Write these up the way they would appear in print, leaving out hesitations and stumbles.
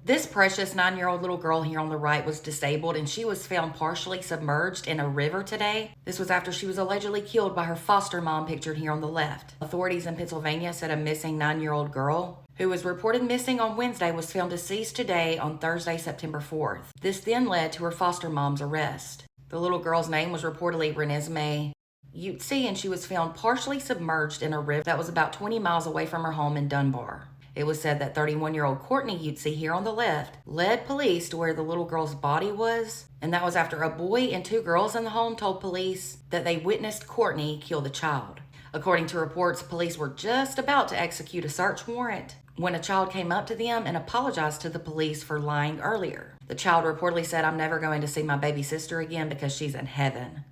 This precious 9-year-old little girl here on the right was disabled, and she was found partially submerged in a river today. This was after she was allegedly killed by her foster mom, pictured here on the left. Authorities in Pennsylvania said a missing 9-year-old girl who was reported missing on Wednesday was found deceased today on Thursday, September 4th. This then led to her foster mom's arrest. The little girl's name was reportedly Renesmee Utsi, and she was found partially submerged in a river that was about 20 miles away from her home in Dunbar. It was said that 31-year-old Courtney Utsi here on the left led police to where the little girl's body was, and that was after a boy and 2 girls in the home told police that they witnessed Courtney kill the child. According to reports, police were just about to execute a search warrant when a child came up to them and apologized to the police for lying earlier. The child reportedly said, "I'm never going to see my baby sister again because she's in heaven."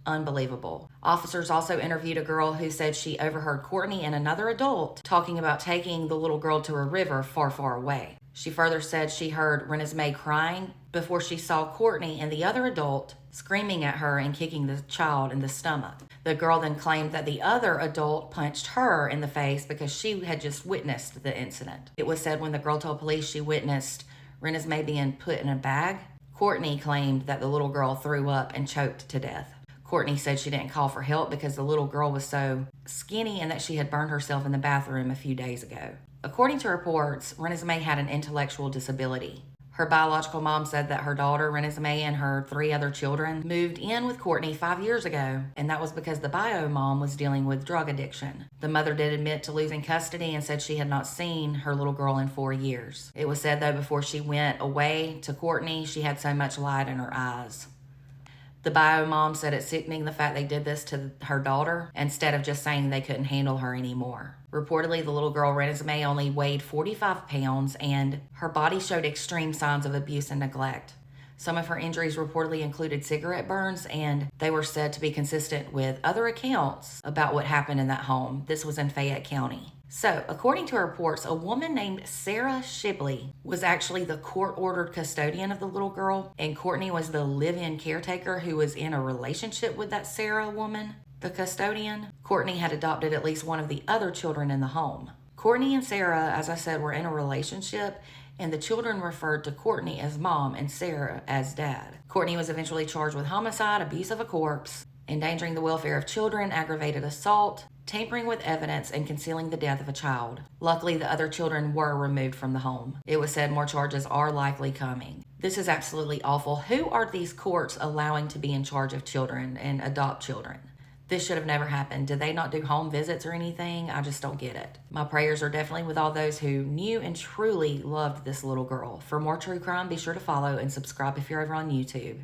Unbelievable. Officers also interviewed a girl who said she overheard Courtney and another adult talking about taking the little girl to a river far, far away. She further said she heard Renesmee crying before she saw Courtney and the other adult screaming at her and kicking the child in the stomach. The girl then claimed that the other adult punched her in the face because she had just witnessed the incident. It was said when the girl told police she witnessed Renesmee being put in a bag, Courtney claimed that the little girl threw up and choked to death. Courtney said she didn't call for help because the little girl was so skinny and that she had burned herself in the bathroom a few days ago. According to reports, Renesmee had an intellectual disability. Her biological mom said that her daughter, Renesmee, and her 3 other children moved in with Courtney 5 years ago, and that was because the bio mom was dealing with drug addiction. The mother did admit to losing custody and said she had not seen her little girl in 4 years. It was said, though, before she went away to Courtney, she had so much light in her eyes. The bio mom said it's sickening the fact they did this to her daughter instead of just saying they couldn't handle her anymore. Reportedly, the little girl Renesmee only weighed 45 pounds and her body showed extreme signs of abuse and neglect. Some of her injuries reportedly included cigarette burns, and they were said to be consistent with other accounts about what happened in that home. This was in Fayette County. So, according to reports, a woman named Sarah Shibley was actually the court-ordered custodian of the little girl, and Courtney was the live-in caretaker who was in a relationship with that Sarah woman, the custodian. Courtney had adopted at least one of the other children in the home. Courtney and Sarah, as I said, were in a relationship, and the children referred to Courtney as mom and Sarah as dad. Courtney was eventually charged with homicide, abuse of a corpse, endangering the welfare of children, aggravated assault, tampering with evidence, and concealing the death of a child. Luckily, the other children were removed from the home. It was said more charges are likely coming. This is absolutely awful. Who are these courts allowing to be in charge of children and adopt children? This should have never happened. Did they not do home visits or anything? I just don't get it. My prayers are definitely with all those who knew and truly loved this little girl. For more true crime, be sure to follow and subscribe if you're over on YouTube.